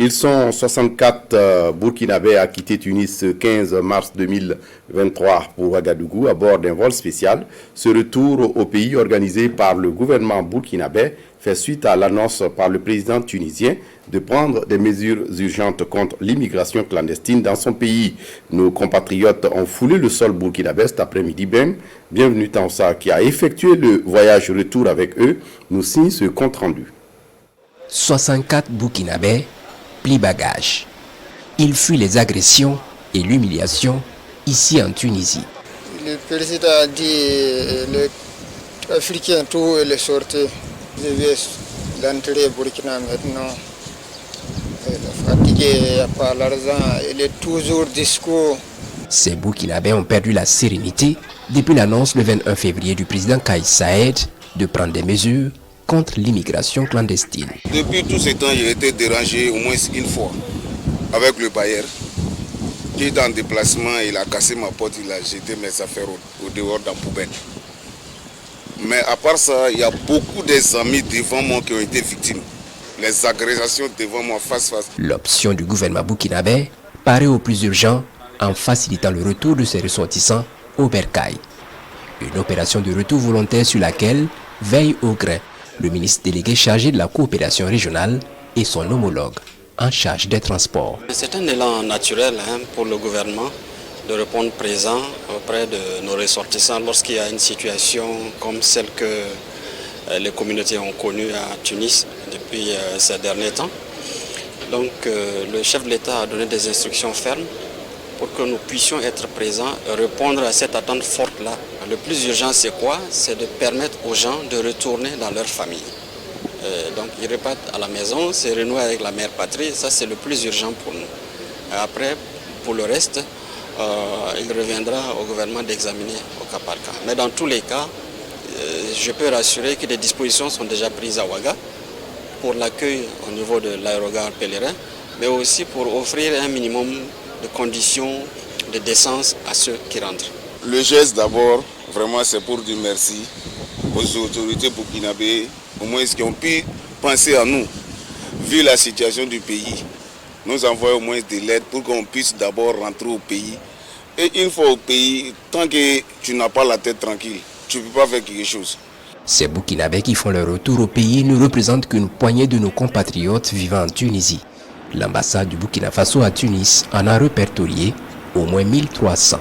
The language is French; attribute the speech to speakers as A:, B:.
A: Ils sont 64 Burkinabés à quitter Tunis ce 15 mars 2023 pour Ouagadougou à bord d'un vol spécial. Ce retour au pays organisé par le gouvernement burkinabé fait suite à l'annonce par le président tunisien de prendre des mesures urgentes contre l'immigration clandestine dans son pays. Nos compatriotes ont foulé le sol burkinabé cet après-midi même. Bienvenue Tansa, qui a effectué le voyage retour avec eux, nous signe ce compte-rendu.
B: 64 Burkinabés, plis bagages. Ils fuient les agressions et l'humiliation ici en Tunisie.
C: Le président a dit les Africains tout est sorti. Je vais l'entrée Burkina maintenant. Il est fatigué, il n'y a pas l'argent, il est toujours discours.
B: Ces Burkinabés ont perdu la sérénité depuis l'annonce le 21 février du président Kais Saied de prendre des mesures contre l'immigration clandestine.
D: Depuis tout ce temps, j'ai été dérangé au moins une fois avec le bailleur qui est en déplacement. Il a cassé ma porte, il a jeté mes affaires au dehors dans la poubelle. Mais à part ça, il y a beaucoup des amis devant moi qui ont été victimes. Les agressions devant moi face.
B: L'option du gouvernement burkinabé paraît au plus urgent en facilitant le retour de ses ressortissants au bercail. Une opération de retour volontaire sur laquelle veille au grain le ministre délégué chargé de la coopération régionale et son homologue en charge des transports.
E: C'est un élan naturel pour le gouvernement de répondre présent auprès de nos ressortissants lorsqu'il y a une situation comme celle que les communautés ont connue à Tunis depuis ces derniers temps. Donc le chef de l'État a donné des instructions fermes pour que nous puissions être présents et répondre à cette attente forte-là. Le plus urgent, c'est quoi? C'est de permettre aux gens de retourner dans leur famille. Donc ils repartent à la maison, c'est renouer avec la mère patrie, ça c'est le plus urgent pour nous. Après, pour le reste, il reviendra au gouvernement d'examiner au cas par cas. Mais dans tous les cas, je peux rassurer que des dispositions sont déjà prises à Ouaga pour l'accueil au niveau de l'aérogare pèlerin, mais aussi pour offrir un minimum de conditions de décence à ceux qui rentrent.
D: Le geste d'abord, vraiment c'est pour dire merci aux autorités burkinabées, au moins qui ont pu penser à nous, vu la situation du pays, nous envoyer au moins de l'aide pour qu'on puisse d'abord rentrer au pays. Et une fois au pays, tant que tu n'as pas la tête tranquille, tu ne peux pas faire quelque chose.
B: Ces Burkinabés qui font leur retour au pays ne représentent qu'une poignée de nos compatriotes vivant en Tunisie. L'ambassade du Burkina Faso à Tunis en a répertorié au moins 1300.